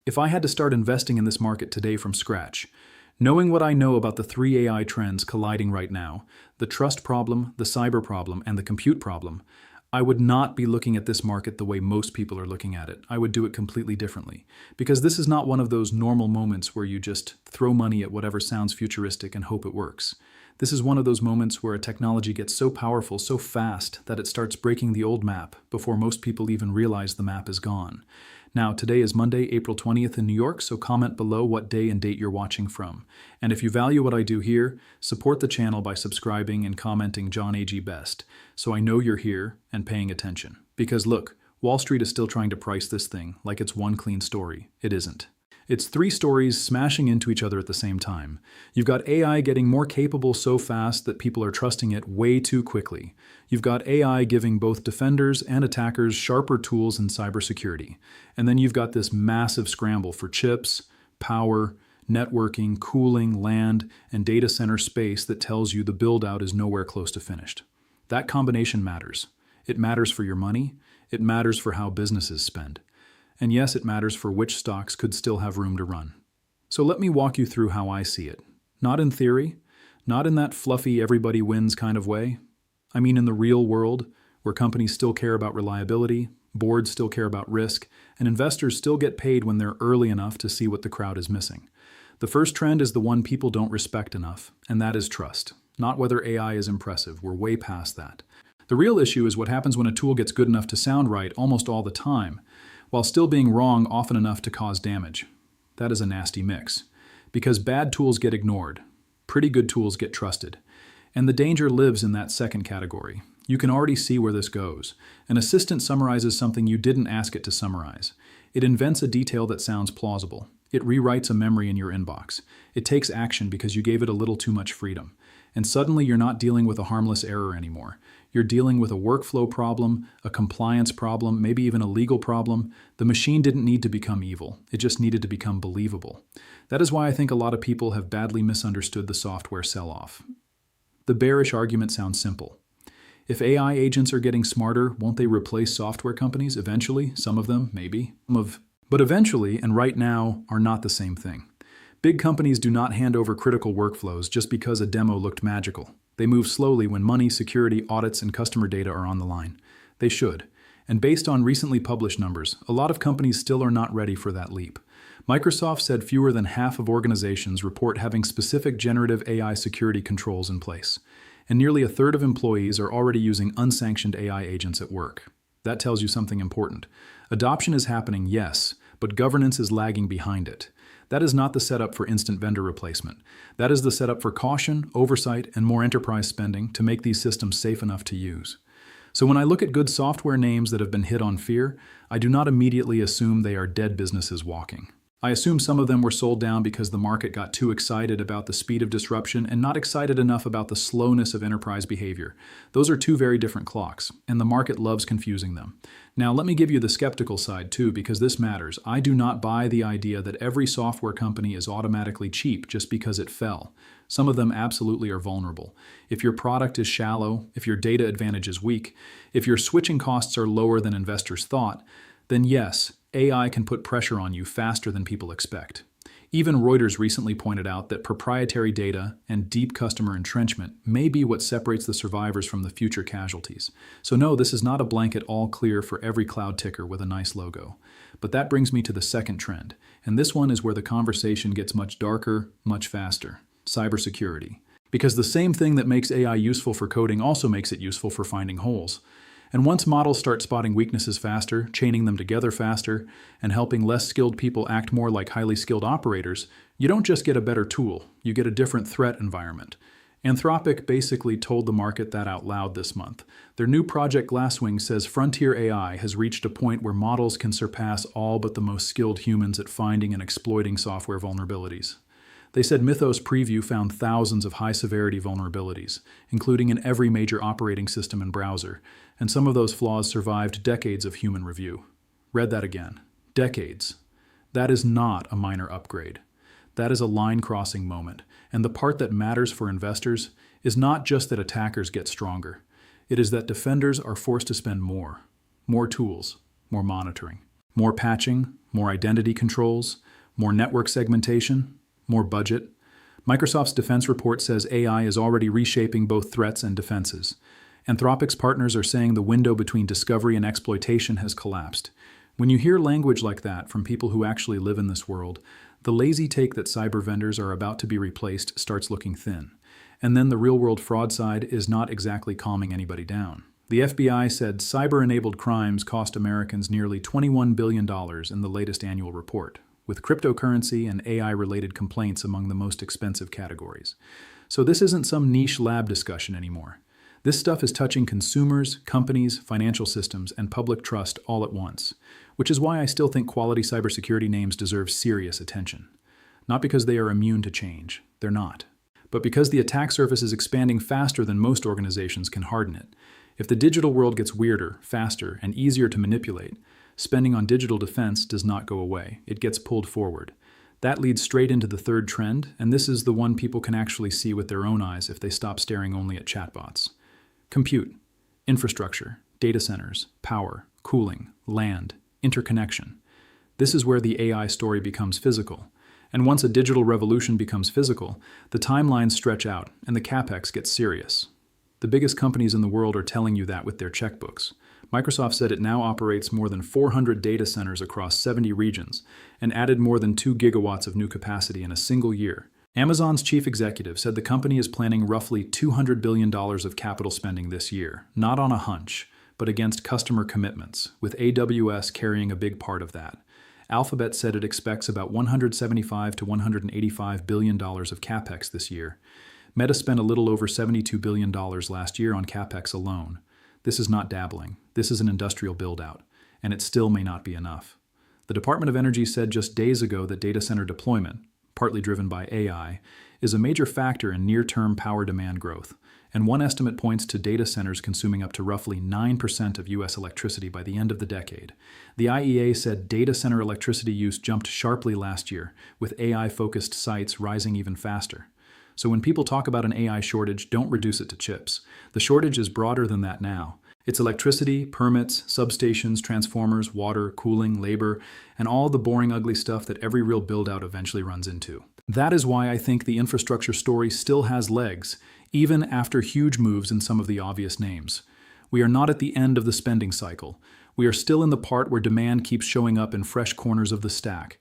If I had to start investing in this market today from scratch, knowing what I know about the three AI trends colliding right now, the trust problem, the cyber problem, and the compute problem, I would not be looking at this market the way most people are looking at it. I would do it completely differently. Because this is not one of those normal moments where you just throw money at whatever sounds futuristic and hope it works. This is one of those moments where a technology gets so powerful, so fast, that it starts breaking the old map before most people even realize the map is gone. Now, today is Monday, April 20th in New York, so comment below what day and date you're watching from. And if you value what I do here, support the channel by subscribing and commenting John A.G. Best, so I know you're here and paying attention. Because look, Wall Street is still trying to price this thing like it's one clean story. It isn't. It's three stories smashing into each other at the same time. You've got AI getting more capable so fast that people are trusting it way too quickly. You've got AI giving both defenders and attackers sharper tools in cybersecurity. And then you've got this massive scramble for chips, power, networking, cooling, land, and data center space that tells you the build-out is nowhere close to finished. That combination matters. It matters for your money. It matters for how businesses spend. And yes, it matters for which stocks could still have room to run. So let me walk you through how I see it. Not in theory, not in that fluffy everybody wins kind of way. I mean in the real world, where companies still care about reliability, boards still care about risk, and investors still get paid when they're early enough to see what the crowd is missing. The first trend is the one people don't respect enough, and that is trust. Not whether AI is impressive, we're way past that. The real issue is what happens when a tool gets good enough to sound right almost all the time, while still being wrong often enough to cause damage. That is a nasty mix. Because bad tools get ignored, pretty good tools get trusted. And the danger lives in that second category. You can already see where this goes. An assistant summarizes something you didn't ask it to summarize. It invents a detail that sounds plausible. It rewrites a memory in your inbox. It takes action because you gave it a little too much freedom. And suddenly you're not dealing with a harmless error anymore. You're dealing with a workflow problem, a compliance problem, maybe even a legal problem. The machine didn't need to become evil. It just needed to become believable. That is why I think a lot of people have badly misunderstood the software sell-off. The bearish argument sounds simple. If AI agents are getting smarter, won't they replace software companies eventually? Some of them, maybe. But eventually, and right now, are not the same thing. Big companies do not hand over critical workflows just because a demo looked magical. They move slowly when money, security, audits, and customer data are on the line. They should. And based on recently published numbers, a lot of companies still are not ready for that leap. Microsoft said fewer than half of organizations report having specific generative AI security controls in place. And nearly a third of employees are already using unsanctioned AI agents at work. That tells you something important. Adoption is happening, yes, but governance is lagging behind it. That is not the setup for instant vendor replacement. That is the setup for caution, oversight, and more enterprise spending to make these systems safe enough to use. So when I look at good software names that have been hit on fear, I do not immediately assume they are dead businesses walking. I assume some of them were sold down because the market got too excited about the speed of disruption and not excited enough about the slowness of enterprise behavior. Those are two very different clocks, and the market loves confusing them. Now, let me give you the skeptical side too, because this matters. I do not buy the idea that every software company is automatically cheap just because it fell. Some of them absolutely are vulnerable. If your product is shallow, if your data advantage is weak, if your switching costs are lower than investors thought, then yes, AI can put pressure on you faster than people expect. Even Reuters recently pointed out that proprietary data and deep customer entrenchment may be what separates the survivors from the future casualties. So no, this is not a blanket all clear for every cloud ticker with a nice logo. But that brings me to the second trend, and this one is where the conversation gets much darker, much faster. Cybersecurity. Because the same thing that makes AI useful for coding also makes it useful for finding holes. And once models start spotting weaknesses faster, chaining them together faster, and helping less skilled people act more like highly skilled operators, you don't just get a better tool, you get a different threat environment. Anthropic basically told the market that out loud this month. Their new Project Glasswing says frontier AI has reached a point where models can surpass all but the most skilled humans at finding and exploiting software vulnerabilities. They said Mythos Preview found thousands of high-severity vulnerabilities, including in every major operating system and browser, and some of those flaws survived decades of human review. Read that again. Decades. That is not a minor upgrade. That is a line-crossing moment, and the part that matters for investors is not just that attackers get stronger. It is that defenders are forced to spend more tools, more monitoring, more patching, more identity controls, more network segmentation, more budget. Microsoft's defense report says AI is already reshaping both threats and defenses. Anthropic's partners are saying the window between discovery and exploitation has collapsed. When you hear language like that from people who actually live in this world, the lazy take that cyber vendors are about to be replaced starts looking thin. And then the real-world fraud side is not exactly calming anybody down. The FBI said cyber-enabled crimes cost Americans nearly $21 billion in the latest annual report, with cryptocurrency and AI-related complaints among the most expensive categories. So this isn't some niche lab discussion anymore. This stuff is touching consumers, companies, financial systems, and public trust all at once, which is why I still think quality cybersecurity names deserve serious attention. Not because they are immune to change, they're not, but because the attack surface is expanding faster than most organizations can harden it. If the digital world gets weirder, faster, and easier to manipulate, spending on digital defense does not go away. It gets pulled forward. That leads straight into the third trend, and this is the one people can actually see with their own eyes if they stop staring only at chatbots. Compute, infrastructure, data centers, power, cooling, land, interconnection. This is where the AI story becomes physical. And once a digital revolution becomes physical, the timelines stretch out and the capex gets serious. The biggest companies in the world are telling you that with their checkbooks. Microsoft said it now operates more than 400 data centers across 70 regions and added more than 2 gigawatts of new capacity in a single year. Amazon's chief executive said the company is planning roughly $200 billion of capital spending this year, not on a hunch, but against customer commitments, with AWS carrying a big part of that. Alphabet said it expects about $175 to $185 billion of capex this year. Meta spent a little over $72 billion last year on capex alone. This is not dabbling. This is an industrial build-out, and it still may not be enough. The Department of Energy said just days ago that data center deployment, partly driven by AI, is a major factor in near-term power demand growth, and one estimate points to data centers consuming up to roughly 9% of U.S. electricity by the end of the decade. The IEA said data center electricity use jumped sharply last year, with AI-focused sites rising even faster. So when people talk about an AI shortage, don't reduce it to chips. The shortage is broader than that now. It's electricity, permits, substations, transformers, water, cooling, labor, and all the boring, ugly stuff that every real build-out eventually runs into. That is why I think the infrastructure story still has legs, even after huge moves in some of the obvious names. We are not at the end of the spending cycle. We are still in the part where demand keeps showing up in fresh corners of the stack.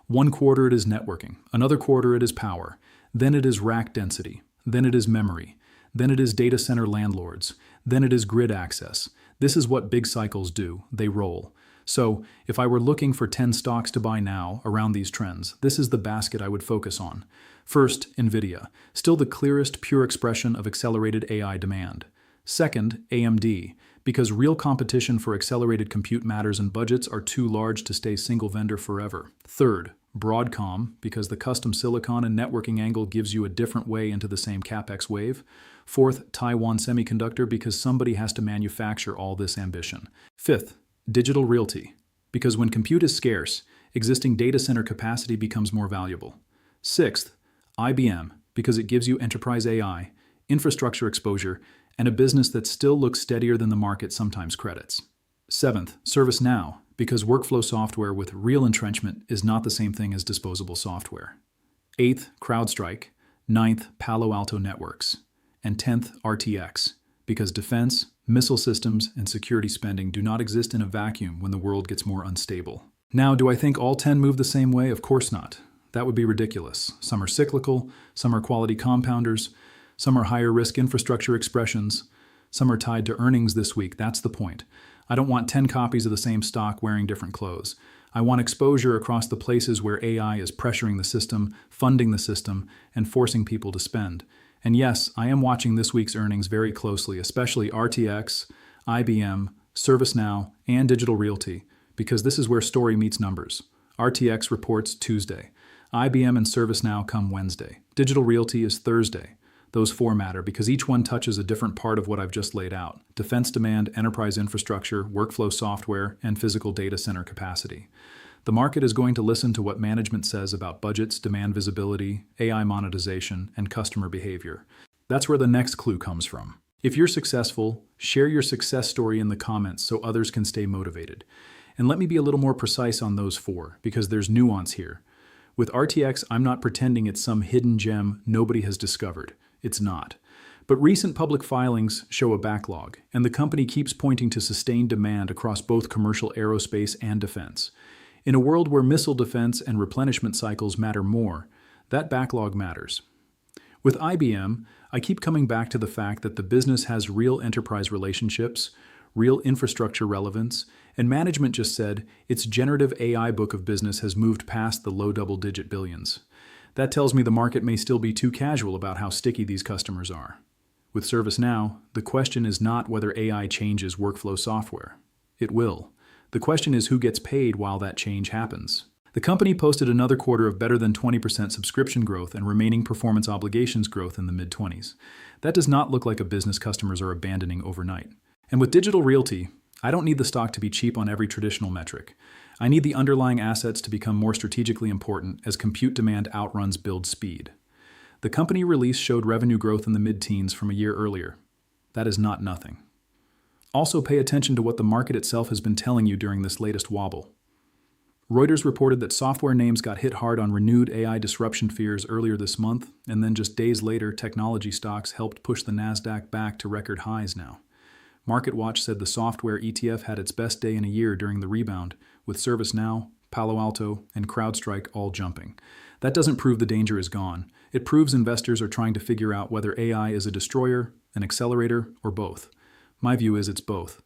One quarter it is networking, another quarter it is power, then it is rack density, then it is memory, then it is data center landlords, then it is grid access. This is what big cycles do, they roll. So, if I were looking for 10 stocks to buy now around these trends, this is the basket I would focus on. First, Nvidia, still the clearest pure expression of accelerated AI demand. Second, AMD, because real competition for accelerated compute matters and budgets are too large to stay single vendor forever. Third, Broadcom, because the custom silicon and networking angle gives you a different way into the same capex wave. Fourth, Taiwan Semiconductor, because somebody has to manufacture all this ambition. Fifth, Digital Realty, because when compute is scarce, existing data center capacity becomes more valuable. Sixth, IBM, because it gives you enterprise AI, infrastructure exposure, and a business that still looks steadier than the market sometimes credits. Seventh, ServiceNow, because workflow software with real entrenchment is not the same thing as disposable software. Eighth, CrowdStrike. Ninth, Palo Alto Networks. And 10th, RTX, because defense, missile systems, and security spending do not exist in a vacuum when the world gets more unstable. Now, do I think all 10 move the same way? Of course not. That would be ridiculous. Some are cyclical, some are quality compounders, some are higher risk infrastructure expressions, some are tied to earnings this week. That's the point. I don't want 10 copies of the same stock wearing different clothes. I want exposure across the places where AI is pressuring the system, funding the system, and forcing people to spend. And yes, I am watching this week's earnings very closely, especially RTX, IBM, ServiceNow, and Digital Realty, because this is where story meets numbers. RTX reports Tuesday. IBM and ServiceNow come Wednesday. Digital Realty is Thursday. Those four matter because each one touches a different part of what I've just laid out: defense demand, enterprise infrastructure, workflow software, and physical data center capacity. The market is going to listen to what management says about budgets, demand visibility, AI monetization, and customer behavior. That's where the next clue comes from. If you're successful, share your success story in the comments so others can stay motivated. And let me be a little more precise on those four, because there's nuance here. With RTX, I'm not pretending it's some hidden gem nobody has discovered. It's not. But recent public filings show a backlog, and the company keeps pointing to sustained demand across both commercial aerospace and defense. In a world where missile defense and replenishment cycles matter more, that backlog matters. With IBM, I keep coming back to the fact that the business has real enterprise relationships, real infrastructure relevance, and management just said its generative AI book of business has moved past the low double-digit billions. That tells me the market may still be too casual about how sticky these customers are. With ServiceNow, the question is not whether AI changes workflow software. It will. The question is who gets paid while that change happens. The company posted another quarter of better than 20% subscription growth and remaining performance obligations growth in the mid-20s. That does not look like a business customers are abandoning overnight. And with digital realty, I don't need the stock to be cheap on every traditional metric. I need the underlying assets to become more strategically important as compute demand outruns build speed. The company release showed revenue growth in the mid-teens from a year earlier. That is not nothing. Also pay attention to what the market itself has been telling you during this latest wobble. Reuters reported that software names got hit hard on renewed AI disruption fears earlier this month, and then just days later, technology stocks helped push the Nasdaq back to record highs now. MarketWatch said the software ETF had its best day in a year during the rebound, with ServiceNow, Palo Alto, and CrowdStrike all jumping. That doesn't prove the danger is gone. It proves investors are trying to figure out whether AI is a destroyer, an accelerator, or both. My view is it's both.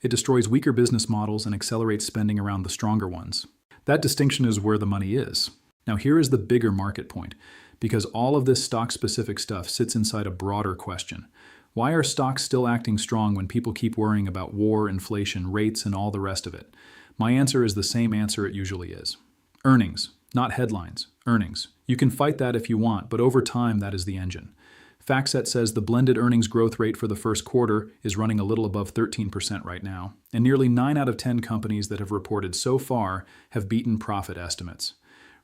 It destroys weaker business models and accelerates spending around the stronger ones. That distinction is where the money is. Now here is the bigger market point, because all of this stock-specific stuff sits inside a broader question. Why are stocks still acting strong when people keep worrying about war, inflation, rates, and all the rest of it? My answer is the same answer it usually is. Earnings, not headlines. Earnings. You can fight that if you want, but over time that is the engine. FactSet says the blended earnings growth rate for the first quarter is running a little above 13% right now, and nearly 9 out of 10 companies that have reported so far have beaten profit estimates.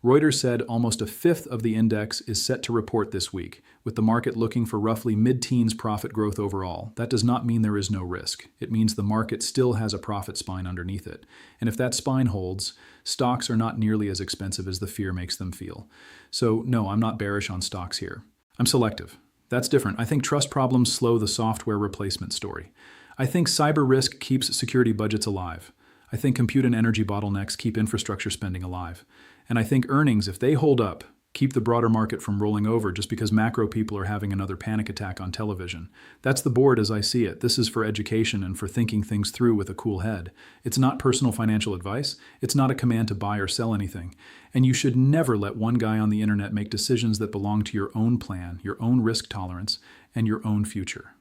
Reuters said almost a fifth of the index is set to report this week, with the market looking for roughly mid-teens profit growth overall. That does not mean there is no risk. It means the market still has a profit spine underneath it. And if that spine holds, stocks are not nearly as expensive as the fear makes them feel. So no, I'm not bearish on stocks here. I'm selective. That's different. I think trust problems slow the software replacement story. I think cyber risk keeps security budgets alive. I think compute and energy bottlenecks keep infrastructure spending alive. And I think earnings, if they hold up, keep the broader market from rolling over just because macro people are having another panic attack on television. That's the board as I see it. This is for education and for thinking things through with a cool head. It's not personal financial advice. It's not a command to buy or sell anything. And you should never let one guy on the internet make decisions that belong to your own plan, your own risk tolerance, and your own future.